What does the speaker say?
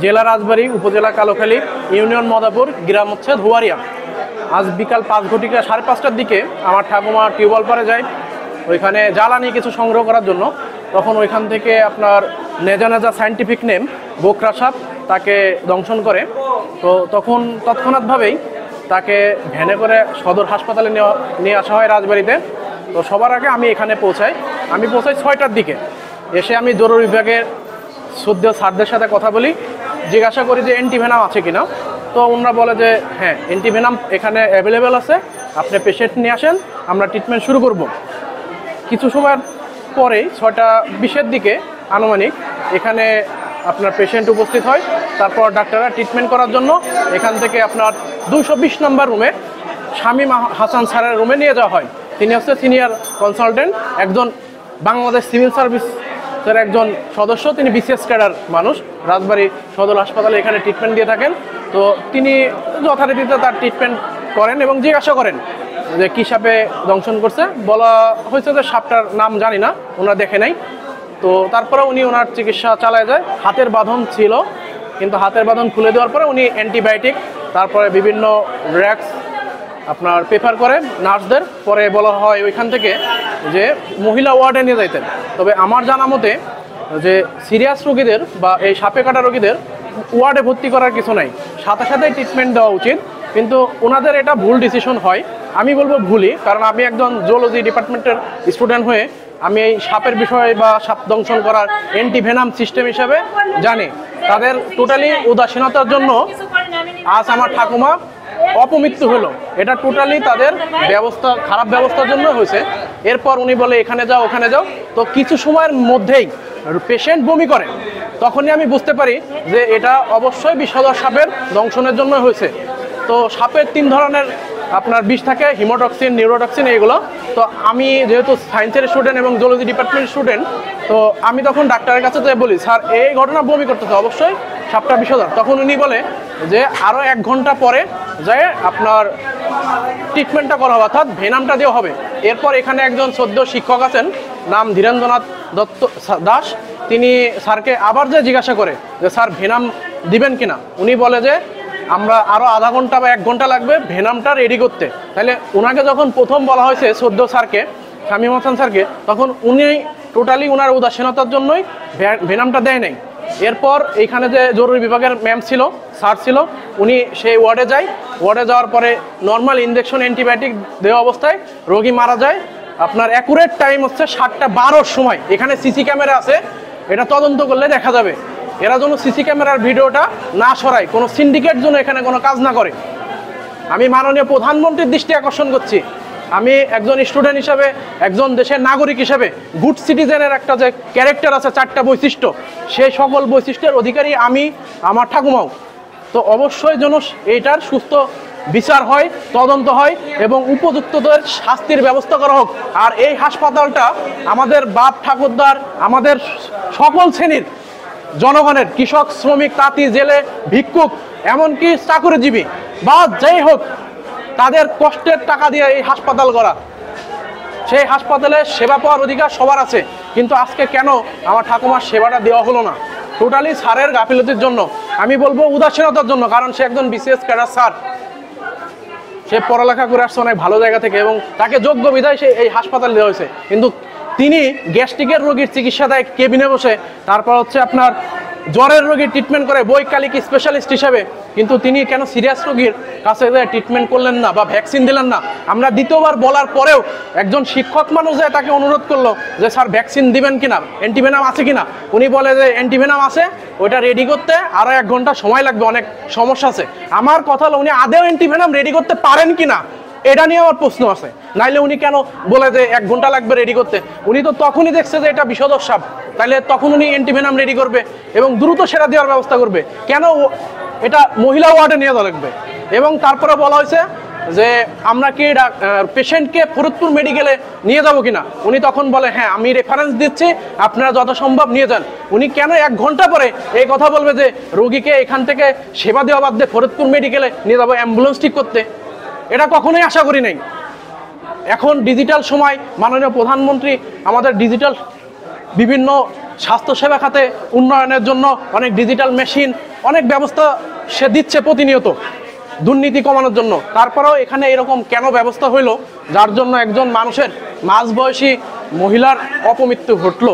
জেলা রাজবাড়ী, উপজেলা কালোখালী, ইউনিয়ন মদাপুর, গ্রাম হচ্ছে ধুয়ারিয়া। আজ বিকাল 5 সাড়ে 5টার দিকে আমার ঠাকুমা টিউবওয়েল পারে যায় ওইখানে জ্বালানি কিছু সংগ্রহ করার জন্য। তখন ওইখান থেকে আপনার নেজা সায়েন্টিফিক নেম বোকরা সাপ তাকে দংশন করে। তো তখন তৎক্ষণাৎভাবেই তাকে ভ্যানে করে সদর হাসপাতালে নিয়ে আসা হয় রাজবাড়িতে। তো সবার আগে আমি এখানে পৌঁছাই 6টার দিকে। এসে আমি জরুরি বিভাগের শ্রদ্ধেয় স্যারদের সাথে কথা বলি, জিজ্ঞাসা করি যে অ্যান্টিভেনাম আছে কিনা। তো ওনারা বলে যে হ্যাঁ, অ্যান্টিভেনাম এখানে অ্যাভেলেবেল আছে, আপনি পেশেন্ট নিয়ে আসেন, আমরা ট্রিটমেন্ট শুরু করব। কিছু সময় পরেই 6:20 দিকে আনুমানিক এখানে আপনার পেশেন্ট উপস্থিত হয়। তারপর ডাক্তাররা ট্রিটমেন্ট করার জন্য এখান থেকে আপনার 220 নম্বর রুমে শামীম হাসান স্যারের রুমে নিয়ে যাওয়া হয়। তিনি হচ্ছে সিনিয়র কনসালটেন্ট, একজন বাংলাদেশ সিভিল সার্ভিসের একজন সদস্য। তিনি বিসিএস ক্যাডার মানুষ, রাজবাড়ী সদর হাসপাতালে এখানে ট্রিটমেন্ট দিয়ে থাকেন। তো তিনি যথারীতিতে তার ট্রিটমেন্ট করেন এবং জিজ্ঞাসা করেন যে কী সাপে দংশন করছে। বলা হয়েছে যে সাপটার নাম জানি না, ওনারা দেখে নাই। তো তারপরে উনি ওনার চিকিৎসা চালায় যায়। হাতের বাঁধন ছিল, কিন্তু হাতের বাঁধন খুলে দেওয়ার পরে উনি অ্যান্টিবায়োটিক, তারপরে বিভিন্ন ড্রাগস আপনার প্রেফার করে নার্সদের। পরে বলা হয় ওইখান থেকে যে মহিলা ওয়ার্ডে নিয়ে যাইতেন। তবে আমার জানা মতে যে সিরিয়াস রোগীদের বা এই সাপে কাটা রোগীদের ওয়ার্ডে ভর্তি করার কিছু নাই, সাথে সাথেই ট্রিটমেন্ট দেওয়া উচিত। কিন্তু ওনাদের এটা ভুল ডিসিশন হয়, আমি বলবো ভুলই। কারণ আমি একজন জুওলজি ডিপার্টমেন্টের স্টুডেন্ট হয়ে আমি এই সাপের বিষয়ে বা সাপ দংশন করার অ্যান্টিভেনাম সিস্টেম হিসাবে জানি। তাদের টোটালি উদাসীনতার জন্য আজ আমার ঠাকুমা অপমৃত্যু হলো। এটা টোটালি তাদের ব্যবস্থা, খারাপ ব্যবস্থার জন্য হয়েছে। এরপর উনি বলে এখানে যাও ওখানে যাও। তো কিছু সময়ের মধ্যেই পেশেন্ট বমি করে। তখনই আমি বুঝতে পারি যে এটা অবশ্যই বিষধর সাপের দংশনের জন্য হয়েছে। তো সাপের 3 ধরনের আপনার বিষ থাকে, হিমোটক্সিন, নিউরোটক্সিন, এইগুলো। তো আমি যেহেতু সায়েন্সের স্টুডেন্ট এবং জুওলজি ডিপার্টমেন্টের স্টুডেন্ট, তো আমি তখন ডাক্তারের কাছে যেয়ে বলি, স্যার এই ঘটনা বমি করতেছে, অবশ্যই সাপটা বিষধর। তখন উনি বলে যে আরও 1 ঘন্টা পরে যায় আপনার ট্রিটমেন্টটা করা হবে, অর্থাৎ ভেনামটা দেওয়া হবে। এরপর এখানে একজন সদ্য শিক্ষক আছেন, নাম ধীরেন্দ্রনাথ দত্ত দাস। তিনি স্যারকে আবার যে জিজ্ঞাসা করে যে স্যার ভেনাম দিবেন কিনা। উনি বলে যে আমরা আরও আধা ঘন্টা বা 1 ঘন্টা লাগবে ভেনামটা রেডি করতে। তাহলে ওনাকে যখন প্রথম বলা হয়েছে সদ্য স্যারকে, শামীম হাসান স্যারকে, তখন উনি টোটালি ওনার উদাসীনতার জন্যই ভেনামটা দেয় নাই। এরপর এইখানে যে জরুরি বিভাগের ম্যাম ছিল, স্যার ছিল, উনি সেই ওয়ার্ডে যায়। ওয়ার্ডে যাওয়ার পরে নর্মাল ইনজেকশন অ্যান্টিবায়োটিক দেওয়া অবস্থায় রোগী মারা যায়। আপনার অ্যাকুরেট টাইম হচ্ছে 7:12 সময়। এখানে সিসি ক্যামেরা আছে, এটা তদন্ত করলে দেখা যাবে। এরা যেন সিসি ক্যামেরার ভিডিওটা না সরায়, কোনো সিন্ডিকেট যেন এখানে কোনো কাজ না করে। আমি মাননীয় প্রধানমন্ত্রীর দৃষ্টি আকর্ষণ করছি। আমি একজন স্টুডেন্ট হিসাবে, একজন দেশের নাগরিক হিসাবে, গুড সিটিজেনের একটা যে ক্যারেক্টার আছে, 4টা বৈশিষ্ট্য, সেই সকল বৈশিষ্ট্যের অধিকারী আমি, আমার ঠাকুমাও। তো অবশ্যই যেন এইটার সুস্থ বিচার হয়, তদন্ত হয় এবং উপযুক্তদের শাস্তির ব্যবস্থা করা হোক। আর এই হাসপাতালটা আমাদের বাপ ঠাকুরদার, আমাদের সকল শ্রেণীর জনগণের, কৃষক, শ্রমিক, তাঁতি, জেলে, ভিক্ষুক, এমনকি চাকরিজীবী বা যেই হোক, তাদের কষ্টের টাকা দিয়ে এই হাসপাতাল করা। সেই হাসপাতালে সেবা পাওয়ার অধিকার সবার আছে। কিন্তু আজকে কেন আমার ঠাকুমার সেবাটা দেওয়া হলো না? টোটালি স্যারের গাফিলতির জন্য, আমি বলবো উদাসীনতার জন্য। কারণ সে একজন বিসিএস ক্যাডার স্যার, সে পড়ালেখা করে আসছে অনেক ভালো জায়গা থেকে এবং তাকে যোগ্য বিধায় সে এই হাসপাতালে দেওয়া হয়েছে। কিন্তু তিনি গ্যাস্ট্রিকের রোগীর চিকিৎসা দেয় কেবিনে বসে, তারপর হচ্ছে আপনার জ্বরের রোগীর ট্রিটমেন্ট করে বৈকালিক স্পেশালিস্ট হিসাবে। কিন্তু তিনি কেন সিরিয়াস রোগীর কাছে ট্রিটমেন্ট করলেন না বা ভ্যাকসিন দিলেন না? আমরা দ্বিতীয়বার বলার পরেও একজন শিক্ষক মানুষ যায় তাকে অনুরোধ করলো যে স্যার ভ্যাকসিন দিবেন কিনা, অ্যান্টিভেনাম আছে কিনা। উনি বলে যে অ্যান্টিভেনাম আছে, ওইটা রেডি করতে আরও 1 ঘন্টা সময় লাগবে, অনেক সমস্যা আছে। আমার কথা হলো উনি আদেও অ্যান্টিভেনাম রেডি করতে পারেন কিনা, এটা নিয়ে আমার প্রশ্ন আছে। নাইলে উনি কেন বলে যে 1 ঘন্টা লাগবে রেডি করতে? উনি তো তখনই দেখছে যে এটা বিষধর সাপ, তাহলে তখন উনি অ্যান্টিভেনাম রেডি করবে এবং দ্রুত সেটা দেওয়ার ব্যবস্থা করবে। কেন এটা মহিলা ওয়ার্ডে নিয়ে যাওয়া লাগবে? এবং তারপরে বলা হয়েছে যে আমরা কি পেশেন্টকে ফরিদপুর মেডিকেলে নিয়ে যাব কিনা। উনি তখন বলে হ্যাঁ আমি রেফারেন্স দিচ্ছি, আপনারা যত সম্ভব নিয়ে যান। উনি কেন 1 ঘন্টা পরে এই কথা বলবে যে রোগীকে এখান থেকে সেবা দেওয়া বাদ দিয়ে ফরিদপুর মেডিকেলে নিয়ে যাবো অ্যাম্বুলেন্স ঠিক করতে? এটা কখনোই আশা করি নাই। এখন ডিজিটাল সময়, মাননীয় প্রধানমন্ত্রী আমাদের ডিজিটাল বিভিন্ন স্বাস্থ্যসেবা খাতে উন্নয়নের জন্য অনেক ডিজিটাল মেশিন, অনেক ব্যবস্থা সে দিচ্ছে প্রতিনিয়ত দুর্নীতি কমানোর জন্য। তারপরেও এখানে এরকম কেন ব্যবস্থা হইলো যার জন্য একজন মানুষের মাঝবয়সী মহিলার অপমৃত্যু ঘটলো?